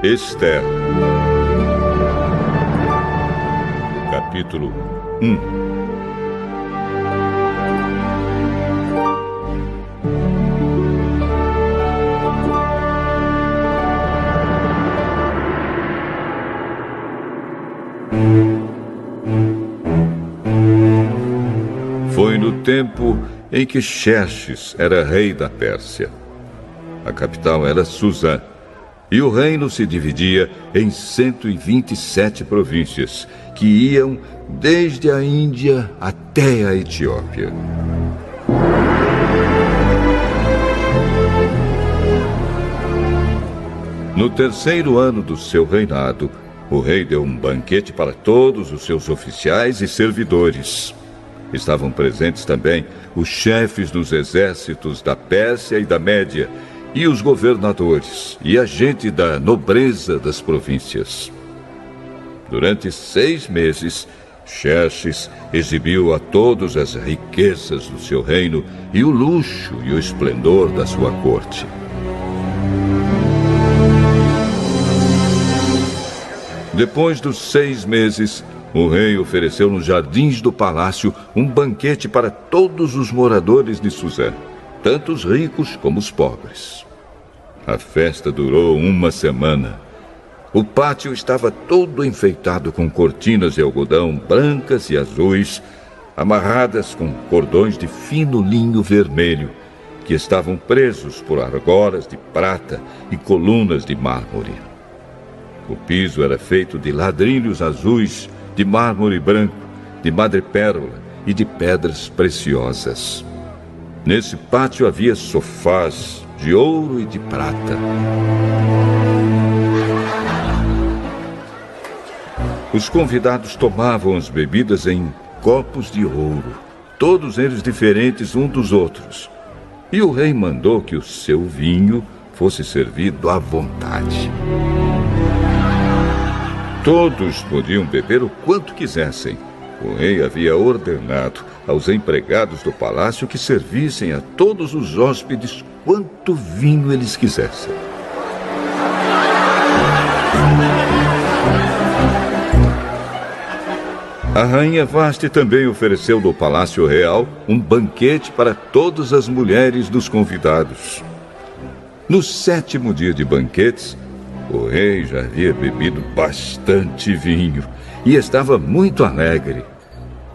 Ester. Capítulo 1. Foi no tempo em que Xerxes era rei da Pérsia. A capital era Susã, e o reino se dividia em 127 províncias, que iam desde a Índia até a Etiópia. No terceiro ano do seu reinado, o rei deu um banquete para todos os seus oficiais e servidores. Estavam presentes também os chefes dos exércitos da Pérsia e da Média, e os governadores e a gente da nobreza das províncias. Durante 6 meses, Xerxes exibiu a todos as riquezas do seu reino e o luxo e o esplendor da sua corte. Depois dos 6 meses, o rei ofereceu nos jardins do palácio um banquete para todos os moradores de Susã, tanto os ricos como os pobres. A festa durou 1 semana. O pátio estava todo enfeitado com cortinas de algodão brancas e azuis, amarradas com cordões de fino linho vermelho, que estavam presos por argolas de prata e colunas de mármore. O piso era feito de ladrilhos azuis, de mármore branco, de madrepérola e de pedras preciosas. Nesse pátio havia sofás de ouro e de prata. Os convidados tomavam as bebidas em copos de ouro, todos eles diferentes uns dos outros. E o rei mandou que o seu vinho fosse servido à vontade. Todos podiam beber o quanto quisessem. O rei havia ordenado aos empregados do palácio que servissem a todos os hóspedes quanto vinho eles quisessem. A rainha Vasti também ofereceu no Palácio Real um banquete para todas as mulheres dos convidados. No 7º dia de banquetes, o rei já havia bebido bastante vinho e estava muito alegre.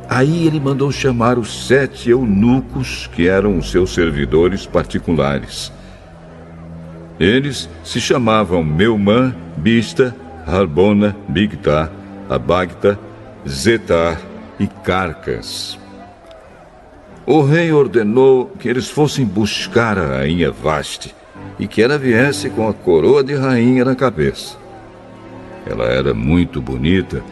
Aí ele mandou chamar os 7 eunucos que eram os seus servidores particulares. Eles se chamavam Meumã, Bista, Harbona, Bigtá, Abagta, Zetar e Carcas. O rei ordenou que eles fossem buscar a rainha Vasti e que ela viesse com a coroa de rainha na cabeça. Ela era muito bonita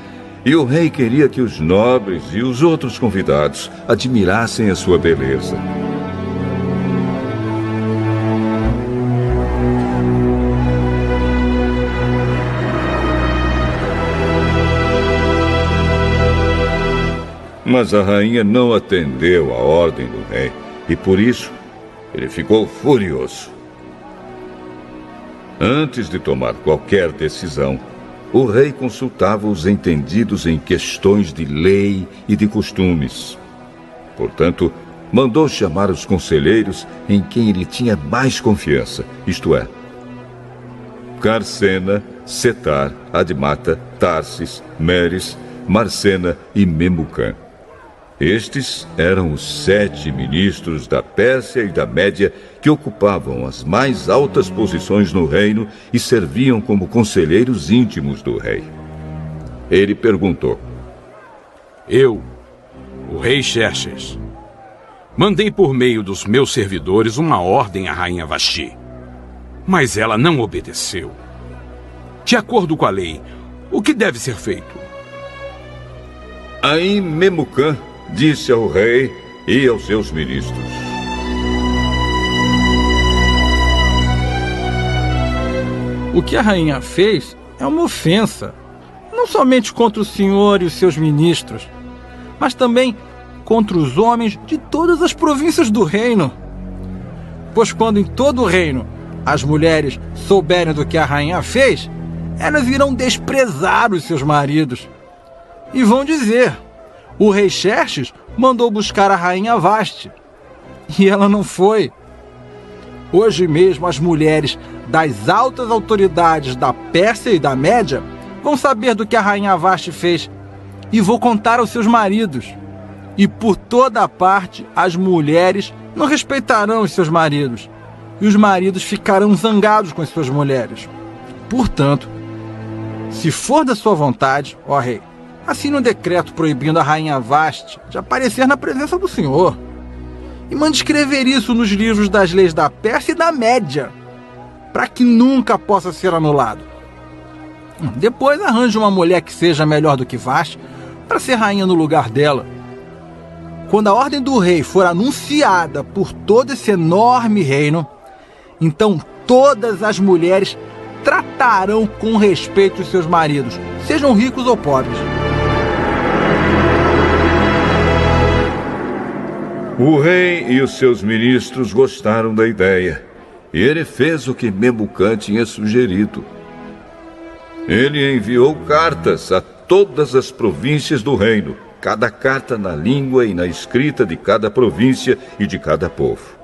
e o rei queria que os nobres e os outros convidados admirassem a sua beleza. Mas a rainha não atendeu à ordem do rei e por isso ele ficou furioso. Antes de tomar qualquer decisão, o rei consultava os entendidos em questões de lei e de costumes. Portanto, mandou chamar os conselheiros em quem ele tinha mais confiança, isto é, Carcena, Setar, Admata, Tarsis, Meres, Marcena e Memucã. Estes eram os 7 ministros da Pérsia e da Média que ocupavam as mais altas posições no reino e serviam como conselheiros íntimos do rei. Ele perguntou: Eu, o rei Xerxes, mandei por meio dos meus servidores uma ordem à rainha Vasti, mas ela não obedeceu. De acordo com a lei, o que deve ser feito? Aí Memucã disse ao rei e aos seus ministros: O que a rainha fez é uma ofensa, não somente contra o senhor e os seus ministros, mas também contra os homens de todas as províncias do reino. Pois quando em todo o reino as mulheres souberem do que a rainha fez, elas irão desprezar os seus maridos. E vão dizer: o rei Xerxes mandou buscar a rainha Vasti, e ela não foi. Hoje mesmo as mulheres das altas autoridades da Pérsia e da Média vão saber do que a rainha Vasti fez, e vou contar aos seus maridos. E por toda parte as mulheres não respeitarão os seus maridos, e os maridos ficarão zangados com as suas mulheres. Portanto, se for da sua vontade, ó rei, assine um decreto proibindo a rainha Vasti de aparecer na presença do Senhor. E mande escrever isso nos livros das leis da Pérsia e da Média, para que nunca possa ser anulado. Depois arranje uma mulher que seja melhor do que Vasti para ser rainha no lugar dela. Quando a ordem do rei for anunciada por todo esse enorme reino, então todas as mulheres tratarão com respeito os seus maridos, sejam ricos ou pobres. O rei e os seus ministros gostaram da ideia, e ele fez o que Memucã tinha sugerido. Ele enviou cartas a todas as províncias do reino, cada carta na língua e na escrita de cada província e de cada povo,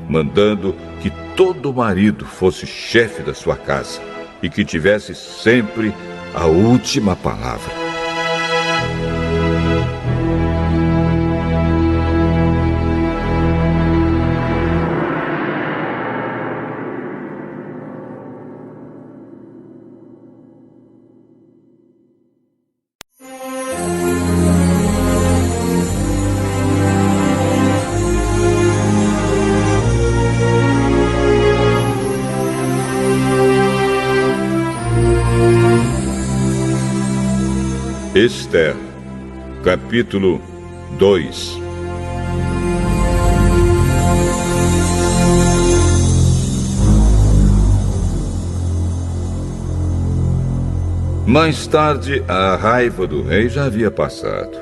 mandando que todo marido fosse chefe da sua casa e que tivesse sempre a última palavra. Esther, capítulo 2. Mais tarde, a raiva do rei já havia passado.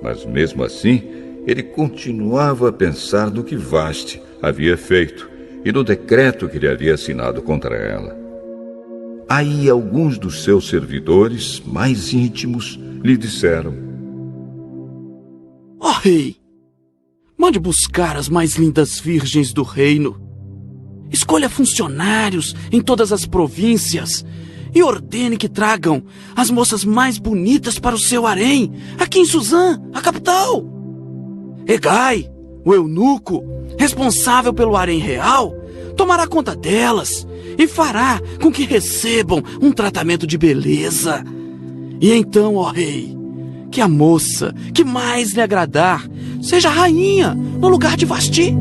Mas mesmo assim, ele continuava a pensar no que Vasti havia feito e no decreto que ele havia assinado contra ela. Aí alguns dos seus servidores mais íntimos lhe disseram: Ó rei, mande buscar as mais lindas virgens do reino. Escolha funcionários em todas as províncias e ordene que tragam as moças mais bonitas para o seu harém, aqui em Suzã, a capital. Hegai, o eunuco, responsável pelo harém real, tomará conta delas e fará com que recebam um tratamento de beleza. E então, ó rei, que a moça que mais lhe agradar seja rainha no lugar de Vasti.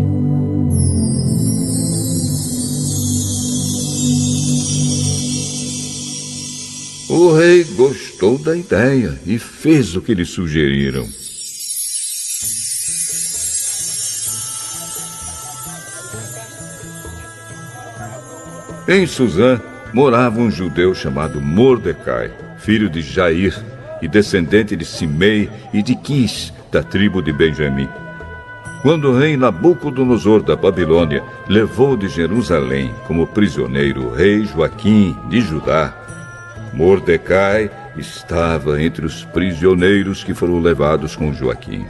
O rei gostou da ideia e fez o que lhe sugeriram. Em Suzã morava um judeu chamado Mordecai, filho de Jair e descendente de Simei e de Quis, da tribo de Benjamim. Quando o rei Nabucodonosor da Babilônia levou de Jerusalém como prisioneiro o rei Joaquim de Judá, Mordecai estava entre os prisioneiros que foram levados com Joaquim.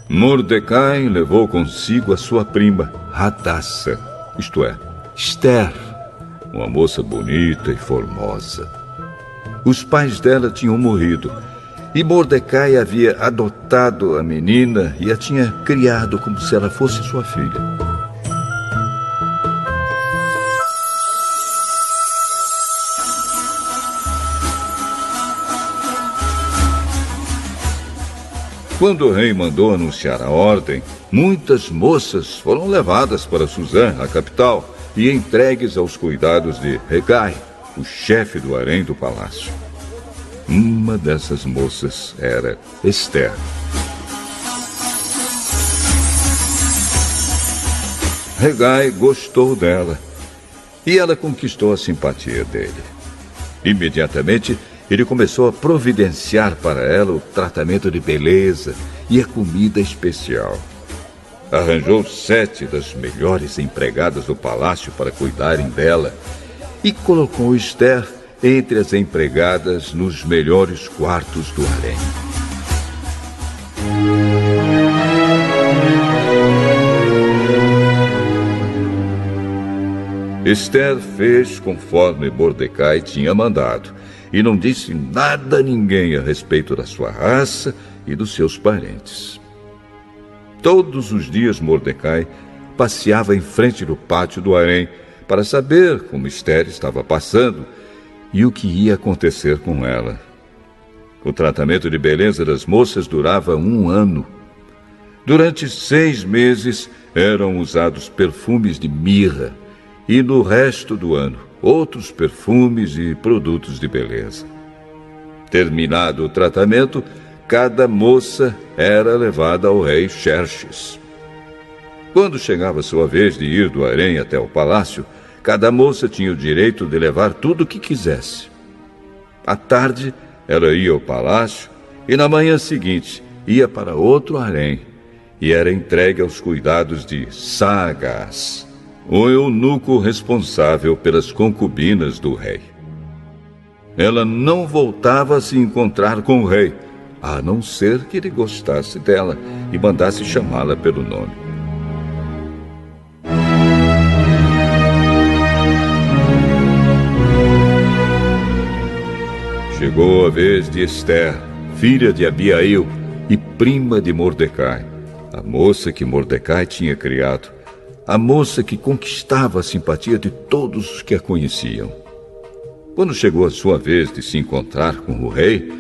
Mordecai levou consigo a sua prima, Hadassa, isto é, Esther, uma moça bonita e formosa. Os pais dela tinham morrido e Mordecai havia adotado a menina e a tinha criado como se ela fosse sua filha. Quando o rei mandou anunciar a ordem, muitas moças foram levadas para Suzã, a capital, e entregues aos cuidados de Hegai, o chefe do harém do palácio. Uma dessas moças era Esther. Hegai gostou dela e ela conquistou a simpatia dele. Imediatamente, ele começou a providenciar para ela o tratamento de beleza e a comida especial. Arranjou 7 das melhores empregadas do palácio para cuidarem dela e colocou Esther entre as empregadas nos melhores quartos do harém. Esther fez conforme Mordecai tinha mandado e não disse nada a ninguém a respeito da sua raça e dos seus parentes. Todos os dias Mordecai passeava em frente do pátio do harém para saber como Esther estava passando e o que ia acontecer com ela. O tratamento de beleza das moças durava 1 ano. Durante 6 meses eram usados perfumes de mirra e no resto do ano outros perfumes e produtos de beleza. Terminado o tratamento, cada moça era levada ao rei Xerxes. Quando chegava sua vez de ir do harém até o palácio, cada moça tinha o direito de levar tudo o que quisesse. À tarde, ela ia ao palácio e na manhã seguinte ia para outro harém e era entregue aos cuidados de Saagás, o eunuco responsável pelas concubinas do rei. Ela não voltava a se encontrar com o rei, a não ser que ele gostasse dela e mandasse chamá-la pelo nome. Chegou a vez de Esther, filha de Abiail e prima de Mordecai, a moça que Mordecai tinha criado, a moça que conquistava a simpatia de todos os que a conheciam. Quando chegou a sua vez de se encontrar com o rei,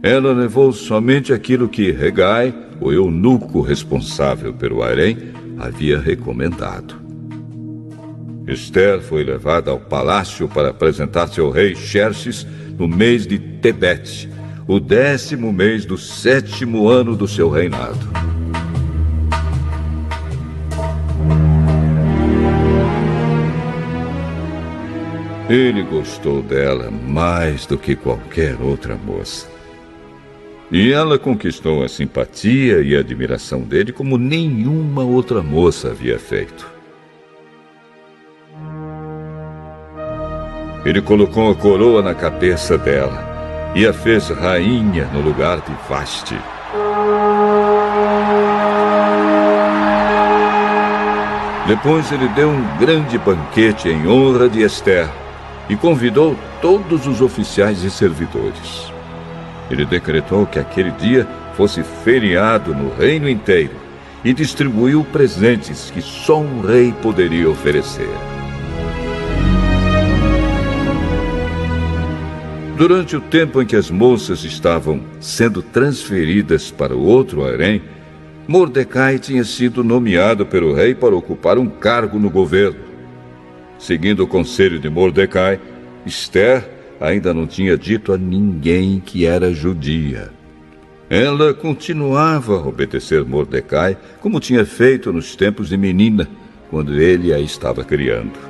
ela levou somente aquilo que Hegai, o eunuco responsável pelo harém, havia recomendado. Esther foi levada ao palácio para apresentar-se ao rei Xerxes no mês de Tebete, o 10º mês do 7º ano do seu reinado. Ele gostou dela mais do que qualquer outra moça. E ela conquistou a simpatia e a admiração dele como nenhuma outra moça havia feito. Ele colocou a coroa na cabeça dela e a fez rainha no lugar de Vasti. Depois ele deu um grande banquete em honra de Esther e convidou todos os oficiais e servidores. Ele decretou que aquele dia fosse feriado no reino inteiro e distribuiu presentes que só um rei poderia oferecer. Durante o tempo em que as moças estavam sendo transferidas para o outro harém, Mordecai tinha sido nomeado pelo rei para ocupar um cargo no governo. Seguindo o conselho de Mordecai, Esther ainda não tinha dito a ninguém que era judia. Ela continuava a obedecer Mordecai, como tinha feito nos tempos de menina, quando ele a estava criando.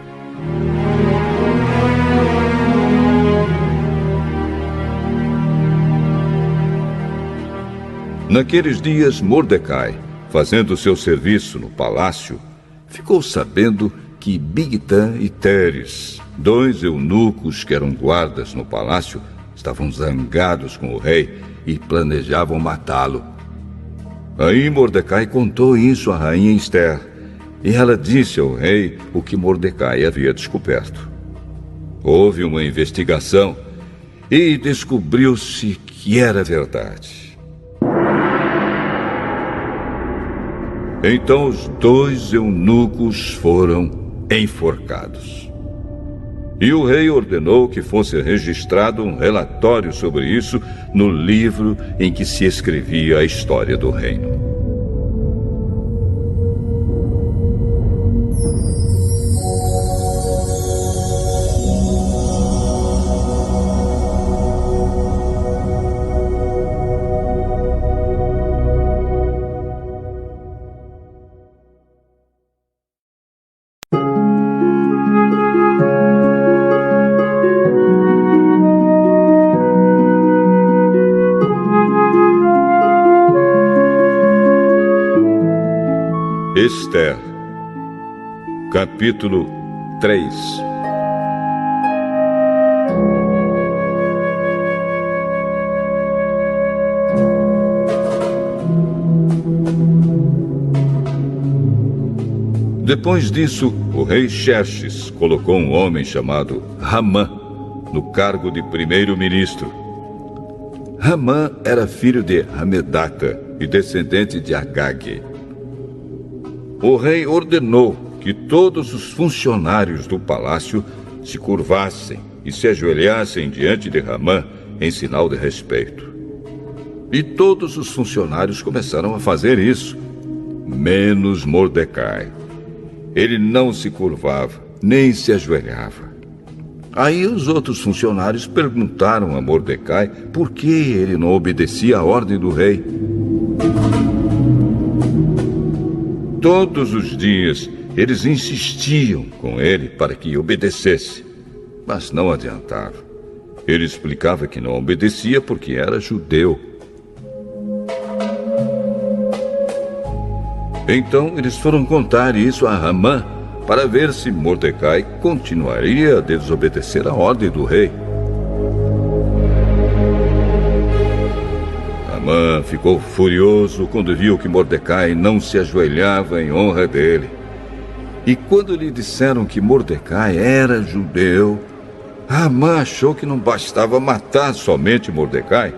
Naqueles dias, Mordecai, fazendo seu serviço no palácio, ficou sabendo que Bigtã e Teres, 2 eunucos que eram guardas no palácio, estavam zangados com o rei e planejavam matá-lo. Aí Mordecai contou isso à rainha Esther, e ela disse ao rei o que Mordecai havia descoberto. Houve uma investigação e descobriu-se que era verdade. Então os 2 eunucos foram enforcados. E o rei ordenou que fosse registrado um relatório sobre isso no livro em que se escrevia a história do reino. Esther, capítulo 3. Depois disso, o rei Xerxes colocou um homem chamado Ramã no cargo de primeiro-ministro. Ramã era filho de Hamedata e descendente de Agag. O rei ordenou que todos os funcionários do palácio se curvassem e se ajoelhassem diante de Ramã em sinal de respeito. E todos os funcionários começaram a fazer isso, menos Mordecai. Ele não se curvava, nem se ajoelhava. Aí os outros funcionários perguntaram a Mordecai por que ele não obedecia à ordem do rei. Todos os dias eles insistiam com ele para que obedecesse, mas não adiantava. Ele explicava que não obedecia porque era judeu. Então eles foram contar isso a Ramã para ver se Mordecai continuaria a desobedecer à ordem do rei. Ramã ficou furioso quando viu que Mordecai não se ajoelhava em honra dele. E quando lhe disseram que Mordecai era judeu, Ramã achou que não bastava matar somente Mordecai.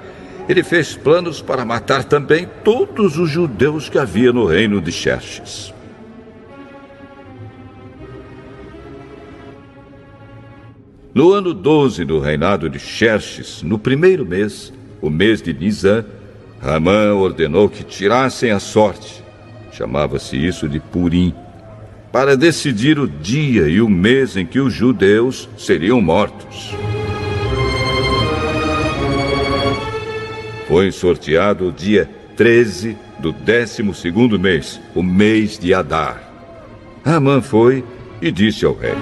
Ele fez planos para matar também todos os judeus que havia no reino de Xerxes. No ano 12 do reinado de Xerxes, no primeiro mês, o mês de Nisã, Ramã ordenou que tirassem a sorte, chamava-se isso de Purim, para decidir o dia e o mês em que os judeus seriam mortos. Foi sorteado o dia 13 do 12º mês, o mês de Adar. Ramã foi e disse ao rei: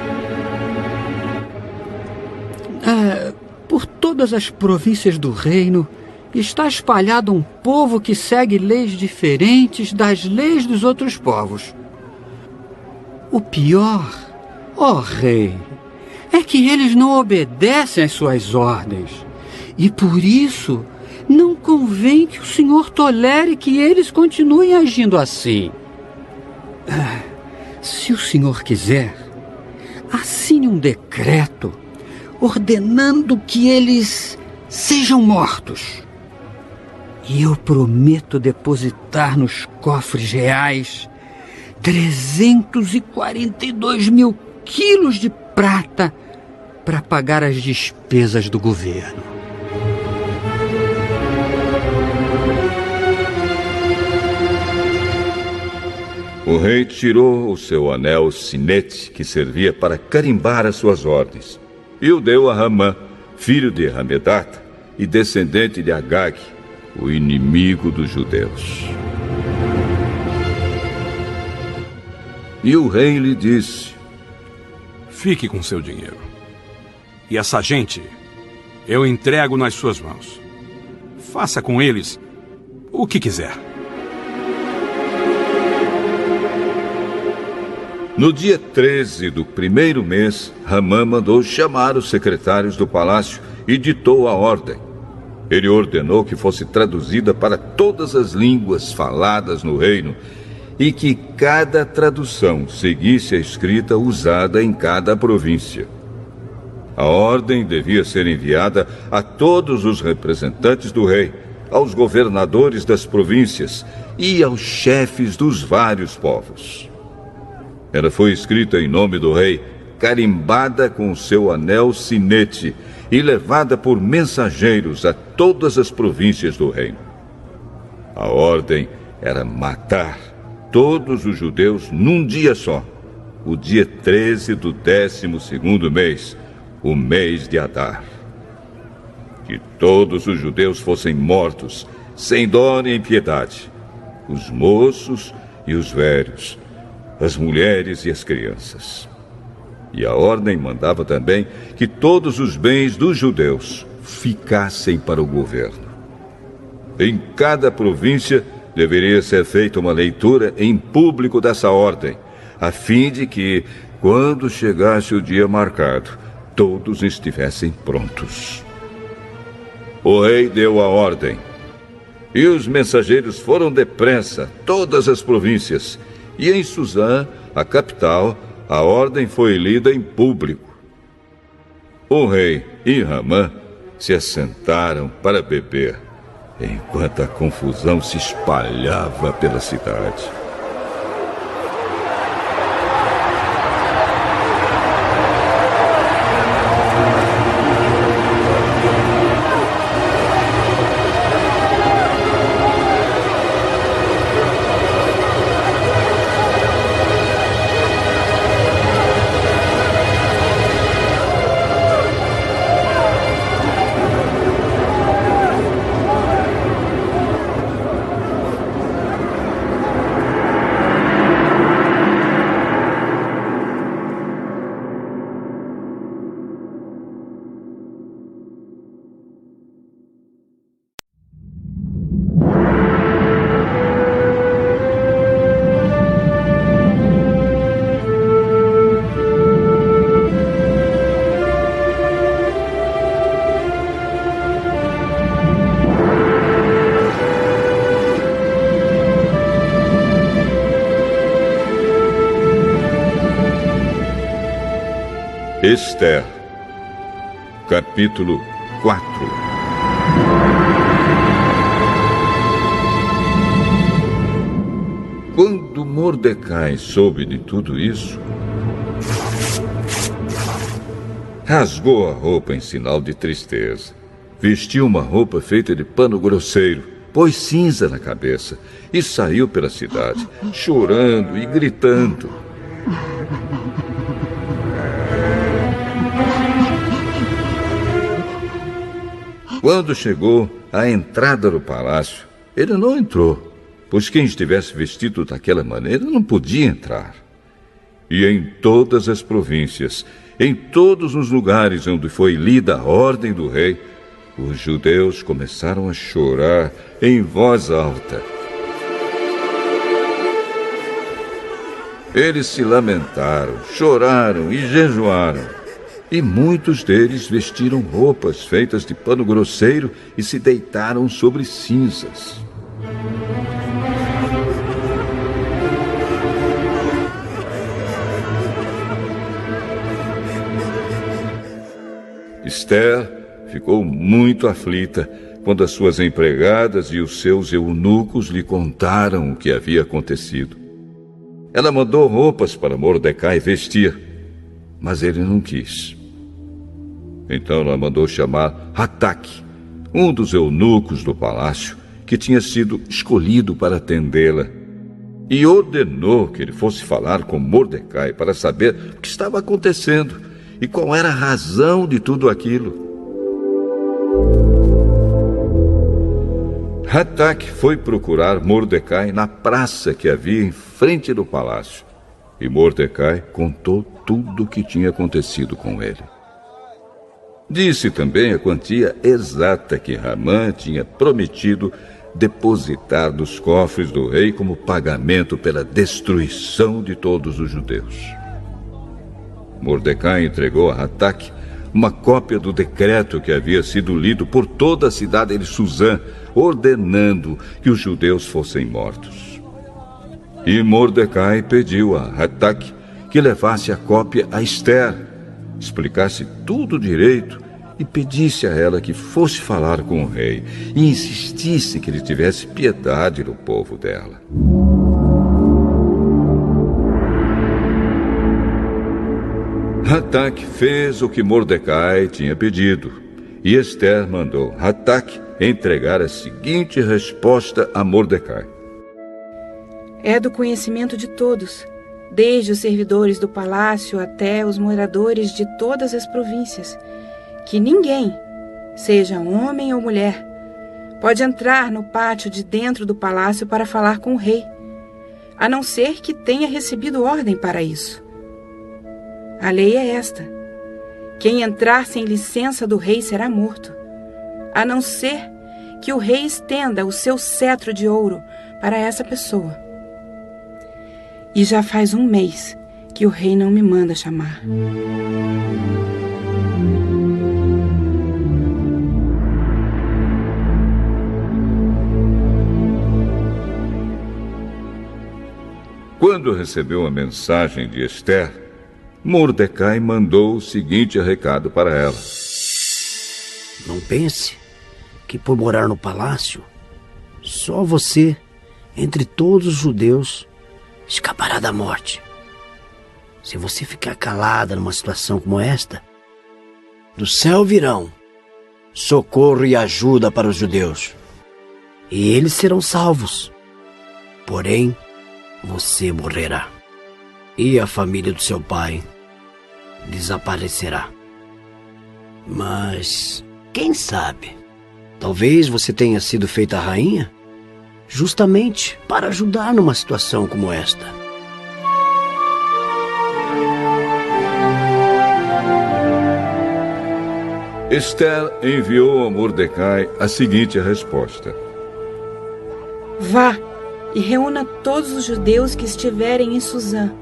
por todas as províncias do reino está espalhado um povo que segue leis diferentes das leis dos outros povos. O pior, ó rei, é que eles não obedecem às suas ordens. E por isso não convém que o senhor tolere que eles continuem agindo assim. Se o senhor quiser, assine um decreto ordenando que eles sejam mortos. E eu prometo depositar nos cofres reais 342 mil quilos de prata para pagar as despesas do governo. O rei tirou o seu anel sinete, que servia para carimbar as suas ordens, e o deu a Ramã, filho de Hamedata e descendente de Agag, o inimigo dos judeus. E o rei lhe disse: fique com seu dinheiro. E essa gente eu entrego nas suas mãos. Faça com eles o que quiser. No dia 13 do primeiro mês, Ramã mandou chamar os secretários do palácio e ditou a ordem. Ele ordenou que fosse traduzida para todas as línguas faladas no reino e que cada tradução seguisse a escrita usada em cada província. A ordem devia ser enviada a todos os representantes do rei, aos governadores das províncias e aos chefes dos vários povos. Ela foi escrita em nome do rei, carimbada com o seu anel sinete e levada por mensageiros a todas as províncias do reino. A ordem era matar todos os judeus num dia só, o dia 13 do 12º mês, o mês de Adar. Que todos os judeus fossem mortos, sem dó nem piedade, os moços e os velhos, as mulheres e as crianças. E a ordem mandava também que todos os bens dos judeus ficassem para o governo. Em cada província deveria ser feita uma leitura em público dessa ordem, a fim de que, quando chegasse o dia marcado, todos estivessem prontos. O rei deu a ordem, e os mensageiros foram depressa a todas as províncias, e em Suzã a capital, a ordem foi lida em público. O rei e Ramã se assentaram para beber, enquanto a confusão se espalhava pela cidade. Esther, capítulo 4. Quando Mordecai soube de tudo isso, rasgou a roupa em sinal de tristeza, vestiu uma roupa feita de pano grosseiro, pôs cinza na cabeça e saiu pela cidade, chorando e gritando. Quando chegou à entrada do palácio, ele não entrou, pois quem estivesse vestido daquela maneira não podia entrar. E em todas as províncias, em todos os lugares onde foi lida a ordem do rei, os judeus começaram a chorar em voz alta. Eles se lamentaram, choraram e jejuaram. E muitos deles vestiram roupas feitas de pano grosseiro e se deitaram sobre cinzas. Esther ficou muito aflita quando as suas empregadas e os seus eunucos lhe contaram o que havia acontecido. Ela mandou roupas para Mordecai vestir, mas ele não quis. Então ela mandou chamar Hataque, um dos eunucos do palácio, que tinha sido escolhido para atendê-la, e ordenou que ele fosse falar com Mordecai para saber o que estava acontecendo e qual era a razão de tudo aquilo. Hataque foi procurar Mordecai na praça que havia em frente do palácio, e Mordecai contou tudo o que tinha acontecido com ele. Disse também a quantia exata que Ramã tinha prometido depositar nos cofres do rei como pagamento pela destruição de todos os judeus. Mordecai entregou a Hataque uma cópia do decreto que havia sido lido por toda a cidade de Suzã, ordenando que os judeus fossem mortos. E Mordecai pediu a Hataque que levasse a cópia a Esther, explicasse tudo direito e pedisse a ela que fosse falar com o rei e insistisse que ele tivesse piedade do povo dela. Hataque fez o que Mordecai tinha pedido, e Esther mandou Hataque entregar a seguinte resposta a Mordecai. É do conhecimento de todos, desde os servidores do palácio até os moradores de todas as províncias, que ninguém, seja homem ou mulher, pode entrar no pátio de dentro do palácio para falar com o rei, a não ser que tenha recebido ordem para isso. A lei é esta: quem entrar sem licença do rei será morto, a não ser que o rei estenda o seu cetro de ouro para essa pessoa. E já faz 1 mês que o rei não me manda chamar. Quando recebeu a mensagem de Ester, Mordecai mandou o seguinte recado para ela: Não pense que por morar no palácio, só você, entre todos os judeus, escapará da morte. Se você ficar calada numa situação como esta, do céu virão socorro e ajuda para os judeus, e eles serão salvos. Porém, você morrerá, e a família do seu pai desaparecerá. Mas, quem sabe, talvez você tenha sido feita rainha justamente para ajudar numa situação como esta. Ester enviou a Mordecai a seguinte resposta: Vá e reúna todos os judeus que estiverem em Suzã,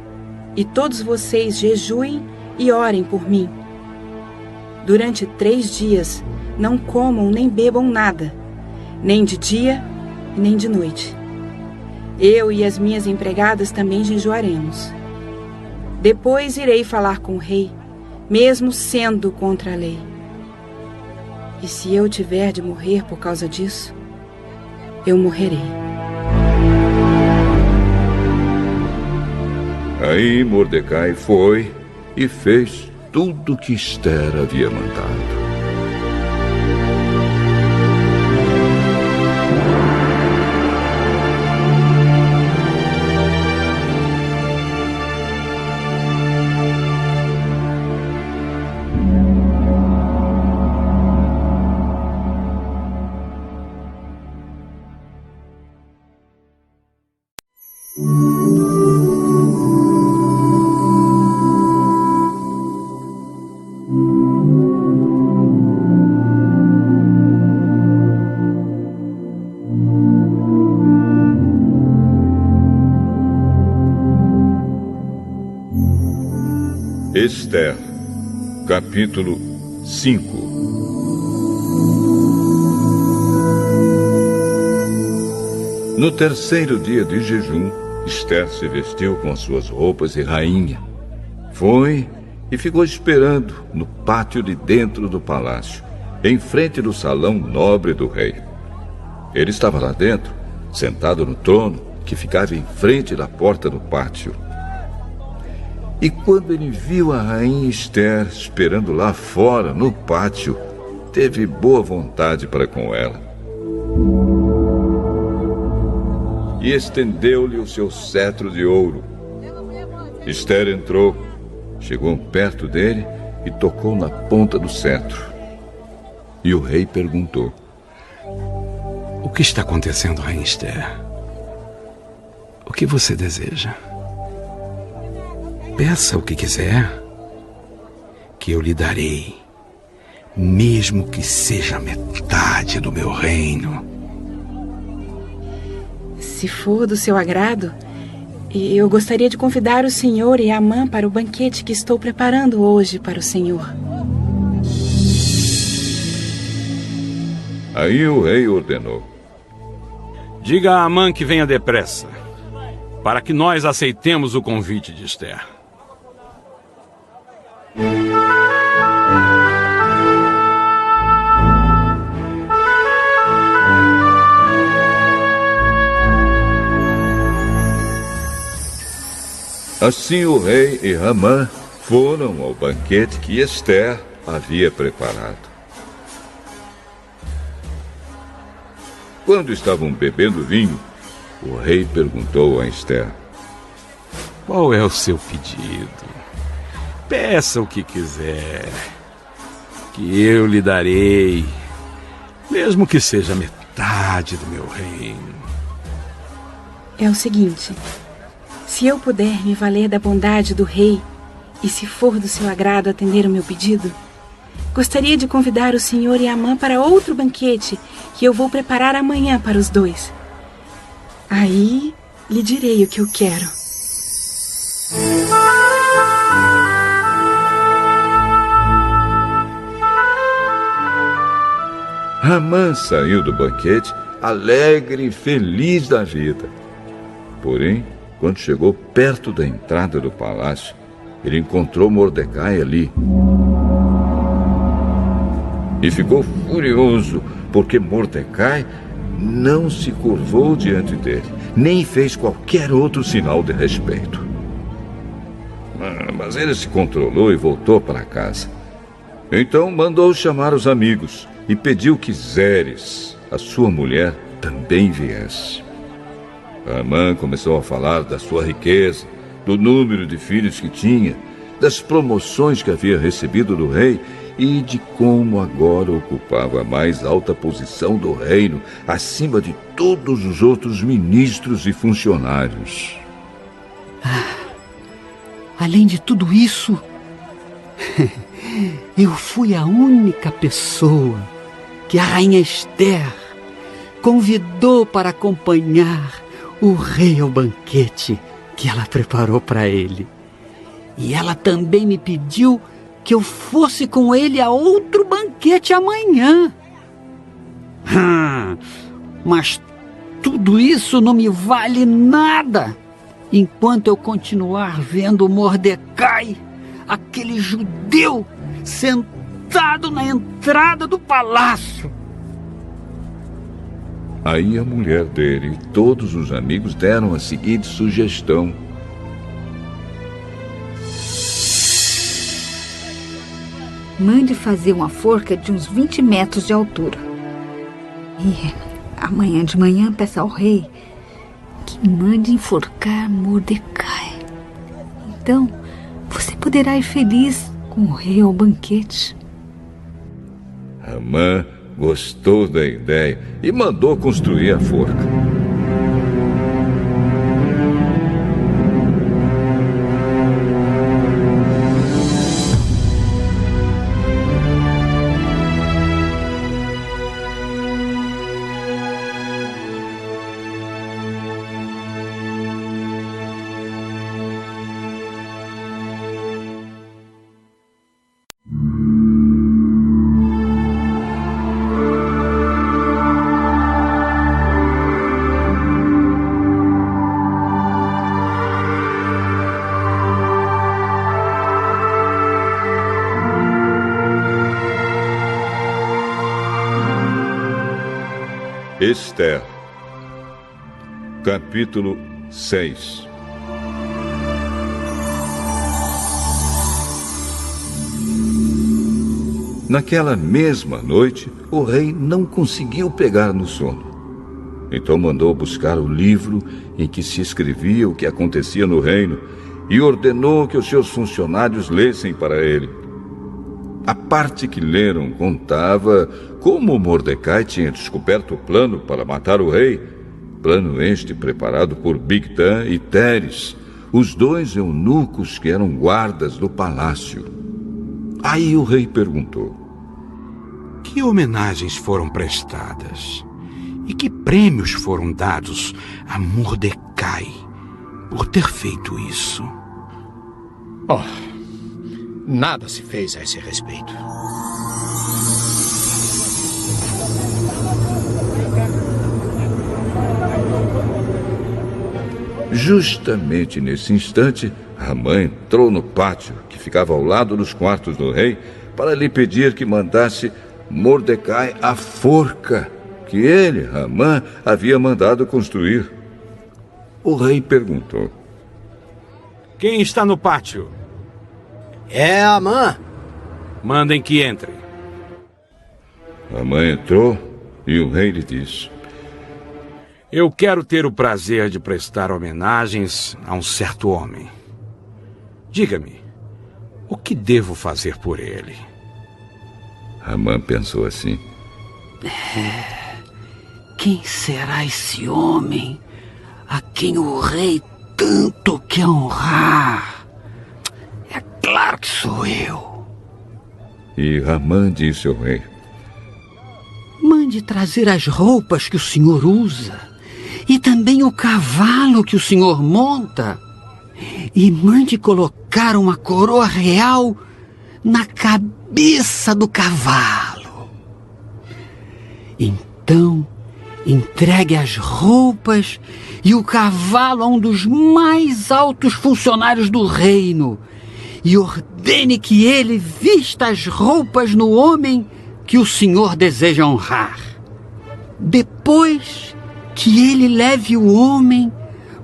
e todos vocês jejuem e orem por mim. Durante 3 dias não comam nem bebam nada, nem de dia nem de noite. Eu e as minhas empregadas também jejuaremos. Depois irei falar com o rei, mesmo sendo contra a lei. E se eu tiver de morrer por causa disso, eu morrerei. Aí Mordecai foi e fez tudo o que Ester havia mandado. Ester, capítulo 5. No 3º dia de jejum, Ester se vestiu com suas roupas de rainha. Foi e ficou esperando no pátio de dentro do palácio, em frente do salão nobre do rei. Ele estava lá dentro, sentado no trono que ficava em frente da porta do pátio. E quando ele viu a rainha Ester esperando lá fora, no pátio, teve boa vontade para com ela. E estendeu-lhe o seu cetro de ouro. Ester entrou, chegou perto dele e tocou na ponta do cetro. E o rei perguntou: O que está acontecendo, rainha Ester? O que você deseja? Peça o que quiser, que eu lhe darei, mesmo que seja metade do meu reino. Se for do seu agrado, eu gostaria de convidar o senhor e Amã para o banquete que estou preparando hoje para o senhor. Aí o rei ordenou: Diga a Amã que venha depressa, para que nós aceitemos o convite de Ester. Assim o rei e Amã foram ao banquete que Ester havia preparado. Quando estavam bebendo vinho, o rei perguntou a Ester: Qual é o seu pedido? Peça o que quiser, que eu lhe darei, mesmo que seja metade do meu reino. É o seguinte: se eu puder me valer da bondade do rei, e se for do seu agrado atender o meu pedido, gostaria de convidar o senhor e Amã para outro banquete que eu vou preparar amanhã para os dois. Aí lhe direi o que eu quero. Amã saiu do banquete alegre e feliz da vida. Porém, quando chegou perto da entrada do palácio, ele encontrou Mordecai ali. E ficou furioso, porque Mordecai não se curvou diante dele, nem fez qualquer outro sinal de respeito. Mas ele se controlou e voltou para casa. Então mandou chamar os amigos e pediu que Zeres, a sua mulher, também viesse. Amã começou a falar da sua riqueza, do número de filhos que tinha, das promoções que havia recebido do rei e de como agora ocupava a mais alta posição do reino, acima de todos os outros ministros e funcionários. Além de tudo isso, eu fui a única pessoa que a rainha Esther convidou para acompanhar o rei ao banquete que ela preparou para ele. E ela também me pediu que eu fosse com ele a outro banquete amanhã. Mas tudo isso não me vale nada enquanto eu continuar vendo Mordecai, aquele judeu, sentado na entrada do palácio. Aí a mulher dele e todos os amigos deram a seguinte sugestão: mande fazer uma forca de uns 20 metros de altura. E amanhã de manhã peça ao rei que mande enforcar Mordecai. Então você poderá ir feliz com o rei ao banquete. Amã gostou da ideia e mandou construir a forca. Esther, capítulo 6. Naquela mesma noite, o rei não conseguiu pegar no sono. Então mandou buscar o livro em que se escrevia o que acontecia no reino e ordenou que os seus funcionários lessem para ele. A parte que leram contava como Mordecai tinha descoberto o plano para matar o rei, plano este preparado por Bigtã e Teres, os dois eunucos que eram guardas do palácio. Aí o rei perguntou: que homenagens foram prestadas e que prêmios foram dados a Mordecai por ter feito isso? Nada se fez a esse respeito. Justamente nesse instante, Amã entrou no pátio, que ficava ao lado dos quartos do rei, para lhe pedir que mandasse Mordecai a forca que ele, Amã, havia mandado construir. O rei perguntou: quem está no pátio? É Amã. Mandem que entre. Amã entrou e o rei lhe disse: eu quero ter o prazer de prestar homenagens a um certo homem. Diga-me, o que devo fazer por ele? Amã pensou assim: Quem será esse homem a quem o rei tanto quer honrar? É claro que sou eu. E Amã disse ao rei: mande trazer as roupas que o senhor usa e também o cavalo que o senhor monta. E mande colocar uma coroa real na cabeça do cavalo. Então entregue as roupas e o cavalo a um dos mais altos funcionários do reino e ordene que ele vista as roupas no homem que o senhor deseja honrar. Depois que ele leve o homem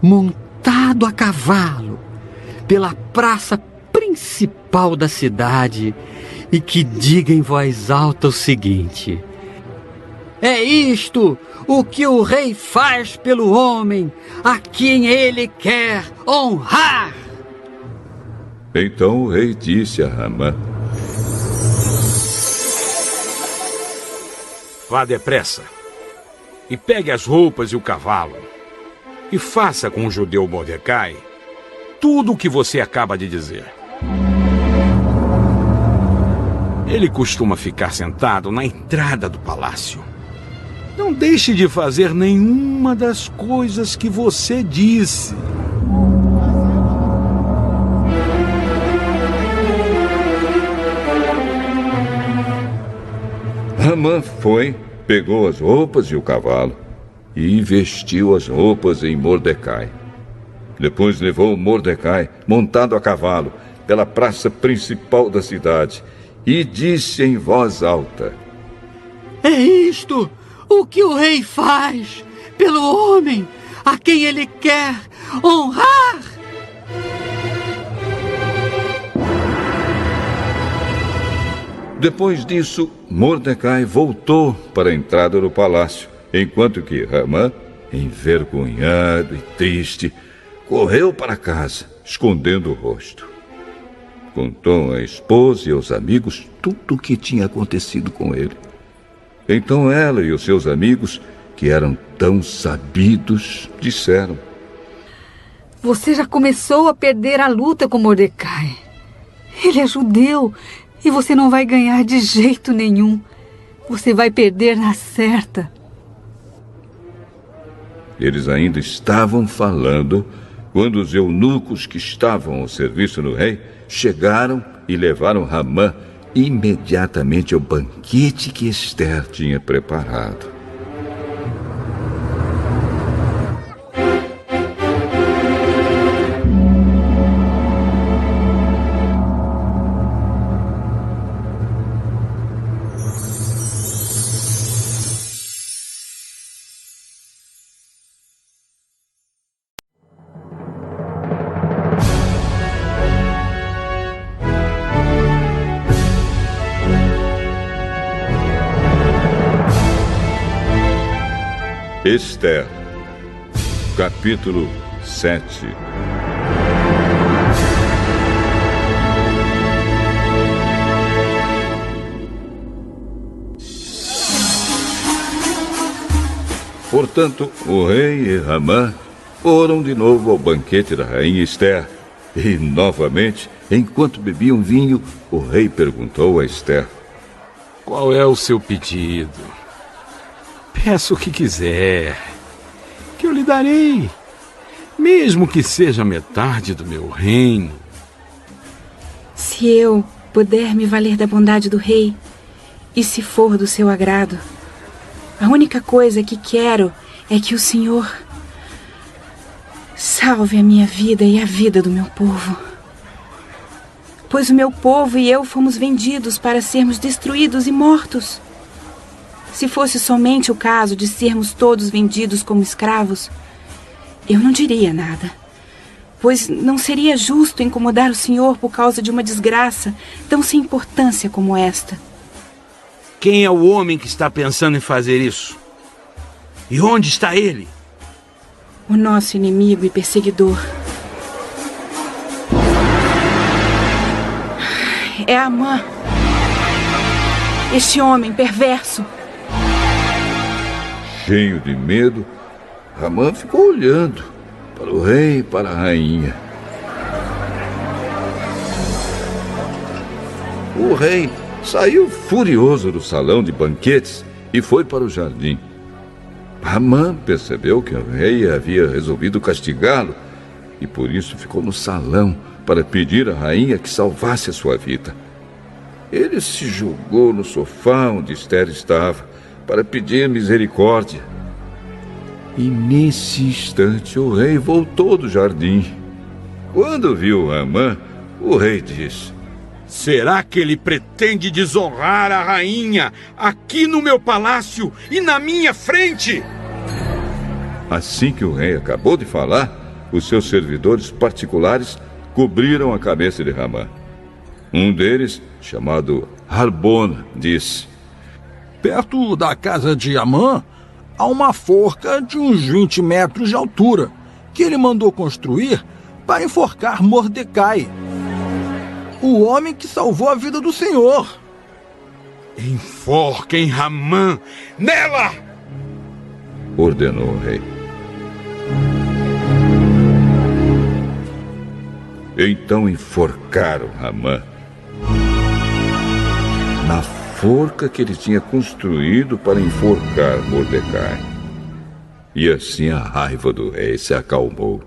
montado a cavalo pela praça principal da cidade e que diga em voz alta o seguinte: é isto o que o rei faz pelo homem a quem ele quer honrar. Então o rei disse a Ramã: vá depressa e pegue as roupas e o cavalo e faça com o judeu Mordecai tudo o que você acaba de dizer. Ele costuma ficar sentado na entrada do palácio. Não deixe de fazer nenhuma das coisas que você disse. Ramã foi, pegou as roupas e o cavalo e vestiu as roupas em Mordecai. Depois levou Mordecai, montado a cavalo, pela praça principal da cidade e disse em voz alta: é isto o que o rei faz pelo homem a quem ele quer honrar. Depois disso, Mordecai voltou para a entrada do palácio, enquanto que Ramã, envergonhado e triste, correu para casa, escondendo o rosto. Contou à esposa e aos amigos tudo o que tinha acontecido com ele. Então ela e os seus amigos, que eram tão sabidos, disseram: você já começou a perder a luta com Mordecai. Ele é judeu e você não vai ganhar de jeito nenhum. Você vai perder na certa. Eles ainda estavam falando quando os eunucos que estavam ao serviço do rei chegaram e levaram Ramã imediatamente ao banquete que Ester tinha preparado. Ester, capítulo 7. Portanto, o rei e Ramã foram de novo ao banquete da rainha Ester. E, novamente, enquanto bebiam vinho, o rei perguntou a Ester: qual é o seu pedido? Peça o que quiser, que eu lhe darei, mesmo que seja metade do meu reino. Se eu puder me valer da bondade do rei, e se for do seu agrado, a única coisa que quero é que o Senhor salve a minha vida e a vida do meu povo. Pois o meu povo e eu fomos vendidos para sermos destruídos e mortos. Se fosse somente o caso de sermos todos vendidos como escravos, eu não diria nada, pois não seria justo incomodar o Senhor por causa de uma desgraça tão sem importância como esta. Quem é o homem que está pensando em fazer isso? E onde está ele? O nosso inimigo e perseguidor. É Amã, este homem perverso. Cheio de medo, Ramã ficou olhando para o rei e para a rainha. O rei saiu furioso do salão de banquetes e foi para o jardim. Ramã percebeu que o rei havia resolvido castigá-lo e por isso ficou no salão para pedir à rainha que salvasse a sua vida. Ele se jogou no sofá onde Ester estava para pedir misericórdia. E nesse instante o rei voltou do jardim. Quando viu Ramã, o rei disse: será que ele pretende desonrar a rainha aqui no meu palácio e na minha frente? Assim que o rei acabou de falar, os seus servidores particulares cobriram a cabeça de Ramã. Um deles, chamado Harbona, disse: perto da casa de Amã, há uma forca de uns 20 metros de altura, que ele mandou construir para enforcar Mordecai, o homem que salvou a vida do Senhor. Enforquem Ramã nela! Ordenou o rei. Então enforcaram Ramã na forca que ele tinha construído para enforcar Mordecai. E assim a raiva do rei se acalmou.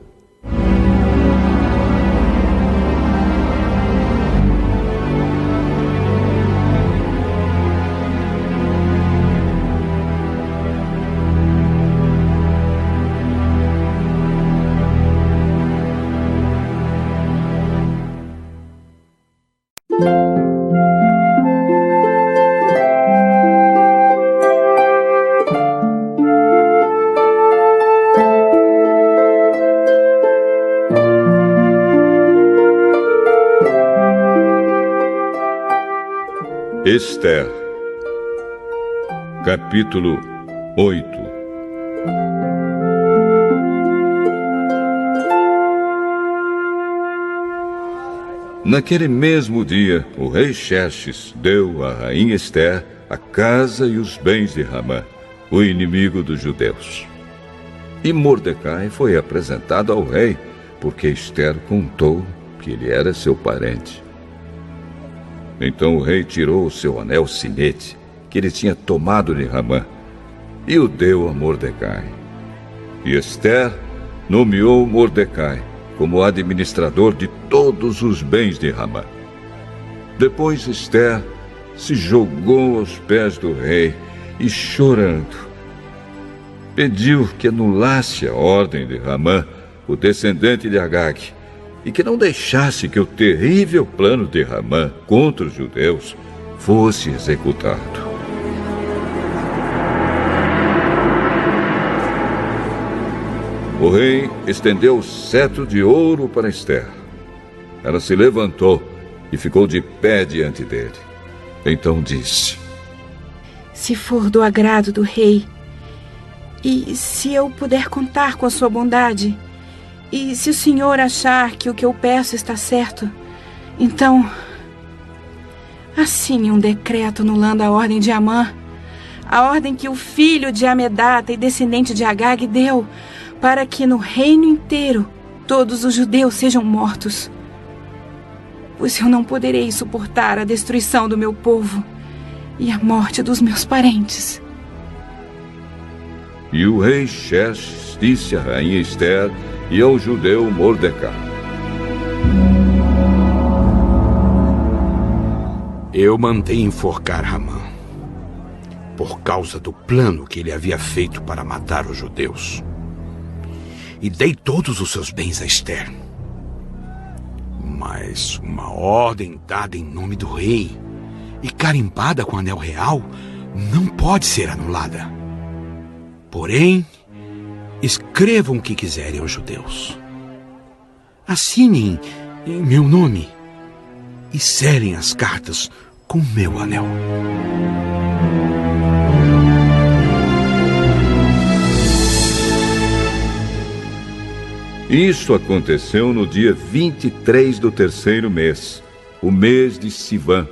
Esther, capítulo 8. Naquele mesmo dia, o rei Xerxes deu à rainha Esther a casa e os bens de Ramã, o inimigo dos judeus. E Mordecai foi apresentado ao rei, porque Esther contou que ele era seu parente. Então o rei tirou o seu anel sinete, que ele tinha tomado de Ramã, e o deu a Mordecai. E Esther nomeou Mordecai como administrador de todos os bens de Ramã. Depois Esther se jogou aos pés do rei e, chorando, pediu que anulasse a ordem de Ramã, o descendente de Agag, e que não deixasse que o terrível plano de Ramã contra os judeus fosse executado. O rei estendeu o cetro de ouro para Esther. Ela se levantou e ficou de pé diante dele. Então disse: se for do agrado do rei, e se eu puder contar com a sua bondade, e se o senhor achar que o que eu peço está certo, então assine um decreto anulando a ordem de Amã, a ordem que o filho de Amedata e descendente de Agag deu, para que no reino inteiro todos os judeus sejam mortos. Pois eu não poderei suportar a destruição do meu povo e a morte dos meus parentes. E o rei Xerxes disse à rainha Esther e ao judeu Mordecai: eu mandei enforcar Ramã, por causa do plano que ele havia feito para matar os judeus. E dei todos os seus bens a Esther. Mas uma ordem dada em nome do rei e carimbada com anel real não pode ser anulada. Porém, escrevam o que quiserem aos judeus. Assinem em meu nome e selem as cartas com meu anel. Isso aconteceu no dia 23 do terceiro mês, o mês de Sivan.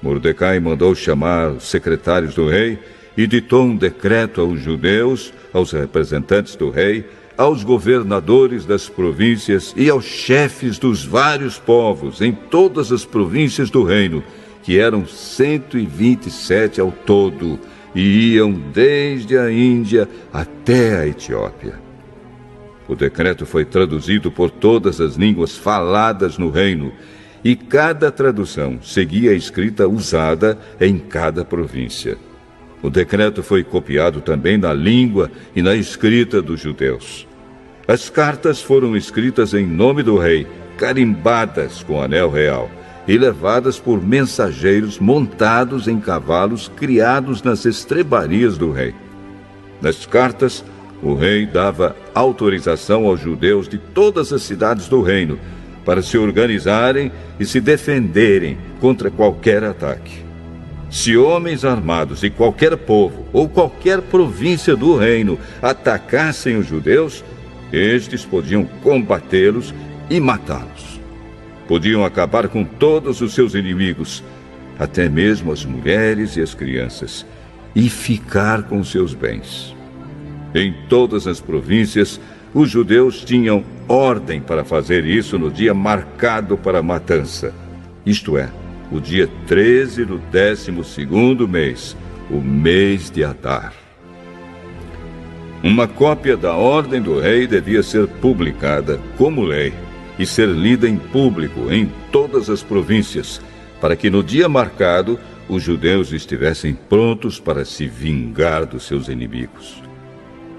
Mordecai mandou chamar os secretários do rei e ditou um decreto aos judeus, aos representantes do rei, aos governadores das províncias e aos chefes dos vários povos em todas as províncias do reino, que eram 127 ao todo, e iam desde a Índia até a Etiópia. O decreto foi traduzido por todas as línguas faladas no reino, e cada tradução seguia a escrita usada em cada província. O decreto foi copiado também na língua e na escrita dos judeus. As cartas foram escritas em nome do rei, carimbadas com anel real e levadas por mensageiros montados em cavalos criados nas estrebarias do rei. Nas cartas, o rei dava autorização aos judeus de todas as cidades do reino para se organizarem e se defenderem contra qualquer ataque. Se homens armados de qualquer povo ou qualquer província do reino atacassem os judeus, estes podiam combatê-los e matá-los. Podiam acabar com todos os seus inimigos, até mesmo as mulheres e as crianças, e ficar com seus bens. Em todas as províncias, os judeus tinham ordem para fazer isso no dia marcado para a matança, isto é, o dia 13 do 12º mês, o mês de Adar. Uma cópia da ordem do rei devia ser publicada como lei e ser lida em público em todas as províncias, para que no dia marcado os judeus estivessem prontos para se vingar dos seus inimigos.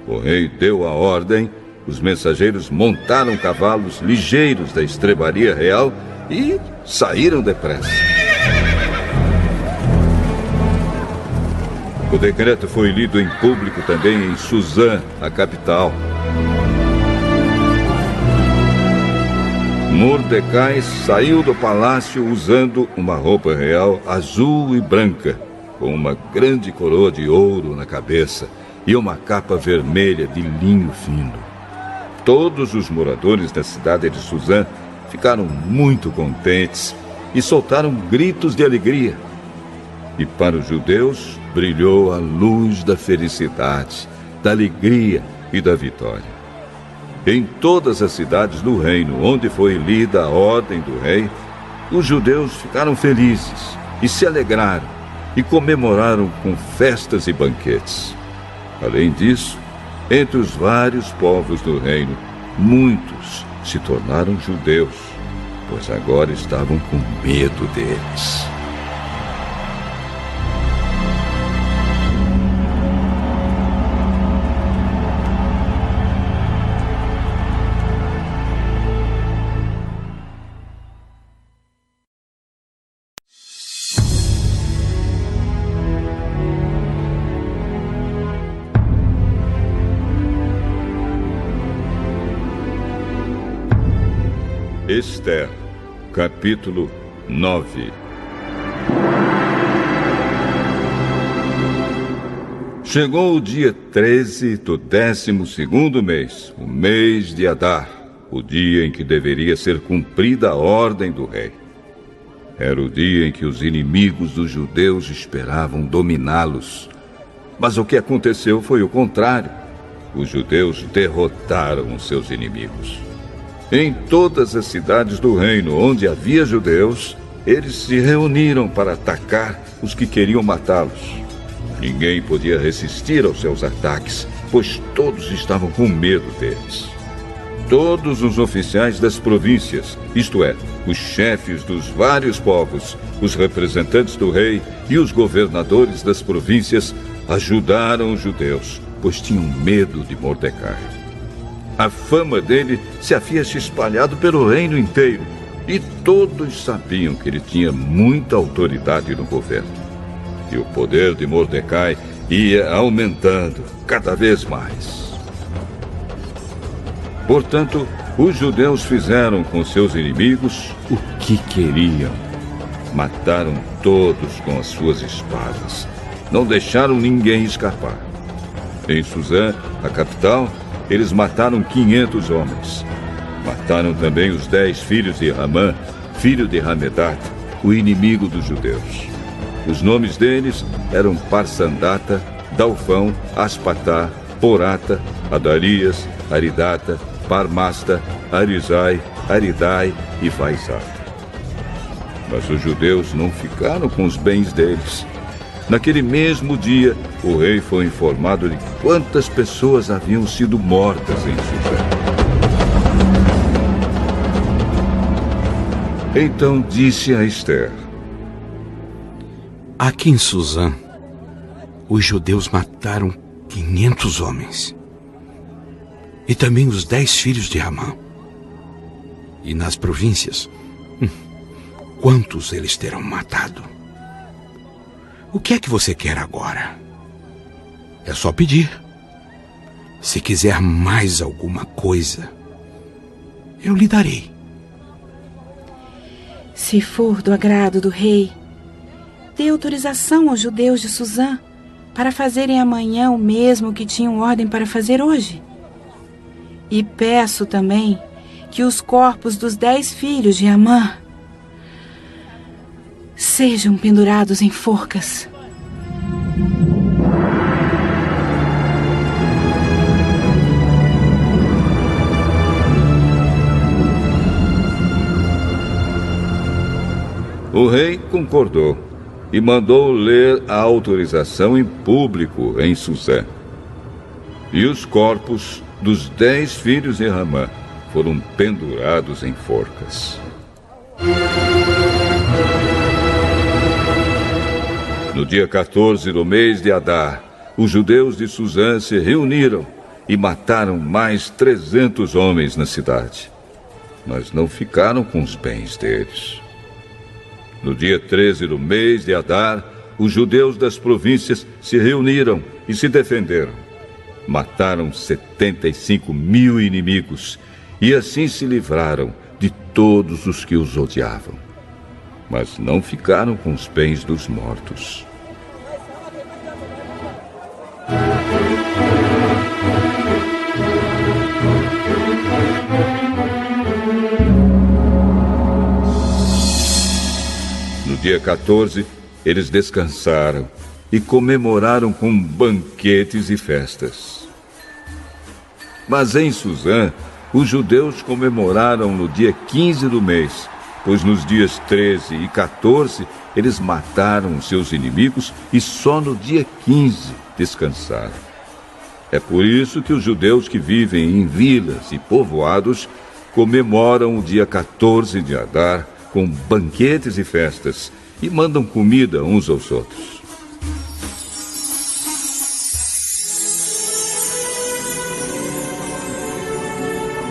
O rei deu a ordem, os mensageiros montaram cavalos ligeiros da estrebaria real e saíram depressa. O decreto foi lido em público também em Suzã, a capital. Mordecai saiu do palácio usando uma roupa real azul e branca, com uma grande coroa de ouro na cabeça e uma capa vermelha de linho fino. Todos os moradores da cidade de Suzã ficaram muito contentes e soltaram gritos de alegria. E para os judeus brilhou a luz da felicidade, da alegria e da vitória. Em todas as cidades do reino onde foi lida a ordem do rei, os judeus ficaram felizes e se alegraram e comemoraram com festas e banquetes. Além disso, entre os vários povos do reino, muitos se tornaram judeus, pois agora estavam com medo deles. Esther, capítulo 9. Chegou o dia 13 do 12º mês, o mês de Adar, o dia em que deveria ser cumprida a ordem do rei. Era o dia em que os inimigos dos judeus esperavam dominá-los. Mas o que aconteceu foi o contrário. Os judeus derrotaram os seus inimigos. Em todas as cidades do reino onde havia judeus, eles se reuniram para atacar os que queriam matá-los. Ninguém podia resistir aos seus ataques, pois todos estavam com medo deles. Todos os oficiais das províncias, isto é, os chefes dos vários povos, os representantes do rei e os governadores das províncias, ajudaram os judeus, pois tinham medo de Mordecai. A fama dele se havia se espalhado pelo reino inteiro e todos sabiam que ele tinha muita autoridade no governo. E o poder de Mordecai ia aumentando cada vez mais. Portanto, os judeus fizeram com seus inimigos o que queriam. Mataram todos com as suas espadas. Não deixaram ninguém escapar. Em Suzã, a capital, eles mataram 500 homens. Mataram também os 10 filhos de Ramã, filho de Hamedat, o inimigo dos judeus. Os nomes deles eram Parsandata, Dalfão, Aspatá, Porata, Adarias, Aridata, Parmasta, Arizai, Aridai e Vaizata. Mas os judeus não ficaram com os bens deles. Naquele mesmo dia, o rei foi informado de quantas pessoas haviam sido mortas em Suzã. Então disse a Esther: aqui em Suzã os judeus mataram 500 homens. E também os 10 filhos de Ramã. E nas províncias, quantos eles terão matado? O que é que você quer agora? É só pedir. Se quiser mais alguma coisa, eu lhe darei. Se for do agrado do rei, dê autorização aos judeus de Suzã para fazerem amanhã o mesmo que tinham ordem para fazer hoje. E peço também que os corpos dos 10 filhos de Amã sejam pendurados em forcas. O rei concordou e mandou ler a autorização em público em Suzã. E os corpos dos 10 filhos de Ramã foram pendurados em forcas. No dia 14 do mês de Adar, os judeus de Suzã se reuniram e mataram mais 300 homens na cidade. Mas não ficaram com os bens deles. No dia 13 do mês de Adar, os judeus das províncias se reuniram e se defenderam. Mataram 75.000 inimigos e assim se livraram de todos os que os odiavam. Mas não ficaram com os bens dos mortos. No dia 14, eles descansaram e comemoraram com banquetes e festas. Mas em Suzã, os judeus comemoraram no dia 15 do mês, pois nos dias 13 e 14 eles mataram seus inimigos e só no dia 15 descansaram. É por isso que os judeus que vivem em vilas e povoados comemoram o dia 14 de Adar com banquetes e festas e mandam comida uns aos outros.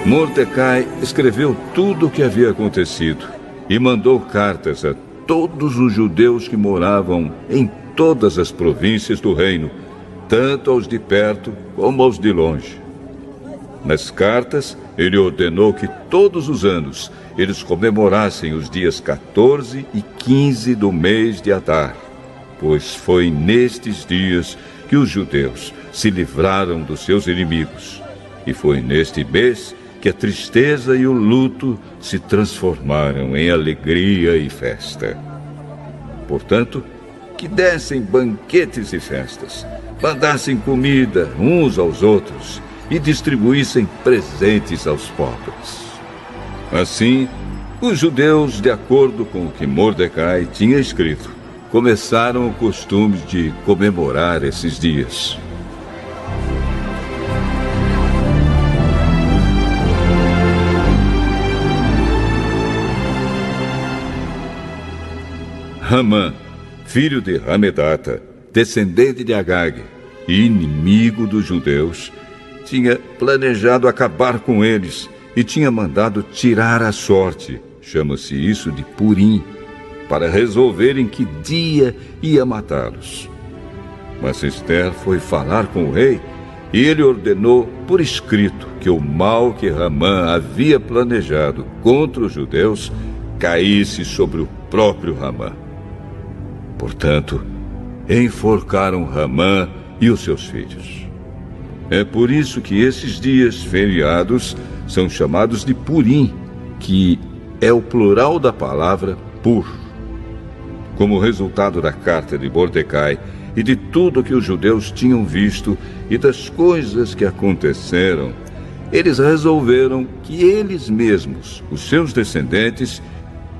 Mordecai escreveu tudo o que havia acontecido e mandou cartas a todos os judeus que moravam em todas as províncias do reino, tanto aos de perto como aos de longe. Nas cartas, ele ordenou que todos os anos eles comemorassem os dias 14 e 15 do mês de Adar, pois foi nestes dias que os judeus se livraram dos seus inimigos, e foi neste mês que a tristeza e o luto se transformaram em alegria e festa. Portanto, que dessem banquetes e festas, mandassem comida uns aos outros e distribuíssem presentes aos pobres. Assim, os judeus, de acordo com o que Mordecai tinha escrito, começaram o costume de comemorar esses dias. Ramã, filho de Hamedata, descendente de Agag e inimigo dos judeus, tinha planejado acabar com eles e tinha mandado tirar a sorte, chama-se isso de Purim, para resolverem que dia ia matá-los. Mas Ester foi falar com o rei e ele ordenou por escrito que o mal que Ramã havia planejado contra os judeus caísse sobre o próprio Ramã. Portanto, enforcaram Ramã e os seus filhos. É por isso que esses dias feriados são chamados de Purim, que é o plural da palavra Pur. Como resultado da carta de Mordecai e de tudo que os judeus tinham visto e das coisas que aconteceram, eles resolveram que eles mesmos, os seus descendentes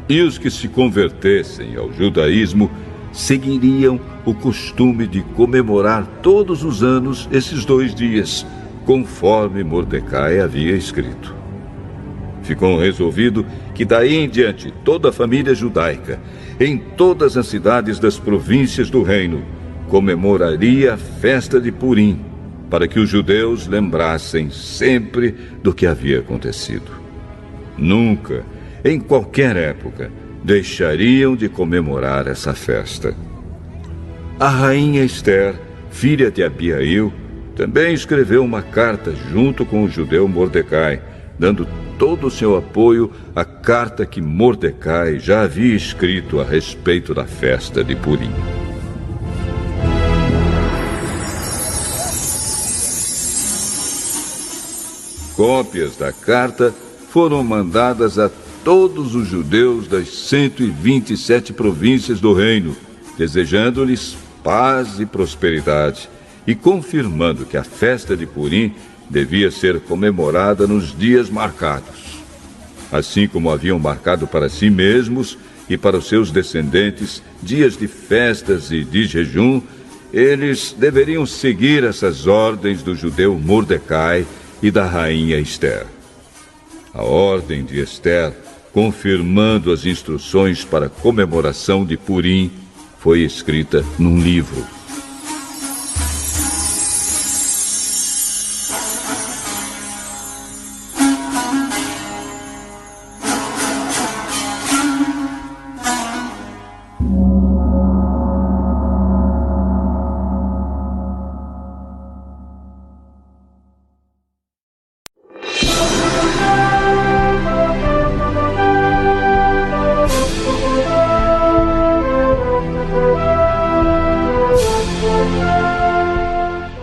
e os que se convertessem ao judaísmo, seguiriam o costume de comemorar todos os anos esses 2 dias, conforme Mordecai havia escrito. Ficou resolvido que daí em diante toda a família judaica, em todas as cidades das províncias do reino, comemoraria a festa de Purim, para que os judeus lembrassem sempre do que havia acontecido. Nunca, em qualquer época, deixariam de comemorar essa festa. A rainha Esther, filha de Abiail, também escreveu uma carta junto com o judeu Mordecai, dando todo o seu apoio à carta que Mordecai já havia escrito a respeito da festa de Purim. Cópias da carta foram mandadas a todos os judeus das 127 províncias do reino, desejando-lhes paz e prosperidade e confirmando que a festa de Purim devia ser comemorada nos dias marcados. Assim como haviam marcado para si mesmos e para os seus descendentes dias de festas e de jejum, eles deveriam seguir essas ordens do judeu Mordecai e da rainha Esther. A ordem de Esther, confirmando as instruções para a comemoração de Purim, foi escrita num livro.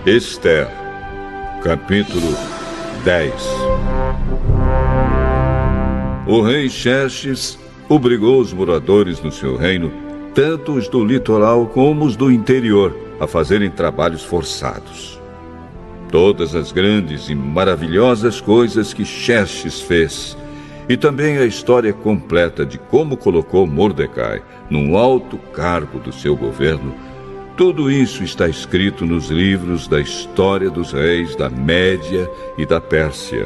Esther, capítulo 10. O rei Xerxes obrigou os moradores no seu reino, tanto os do litoral como os do interior, a fazerem trabalhos forçados. Todas as grandes e maravilhosas coisas que Xerxes fez, e também a história completa de como colocou Mordecai num alto cargo do seu governo, tudo isso está escrito nos livros da história dos reis da Média e da Pérsia.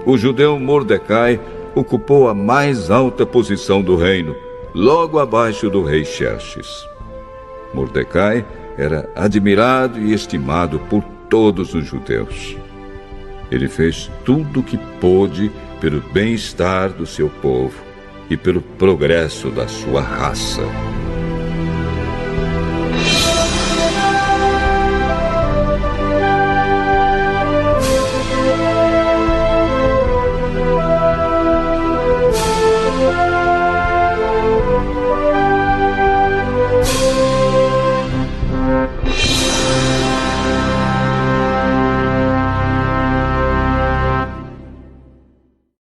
O judeu Mordecai ocupou a mais alta posição do reino, logo abaixo do rei Xerxes. Mordecai era admirado e estimado por todos os judeus. Ele fez tudo o que pôde pelo bem-estar do seu povo e pelo progresso da sua raça.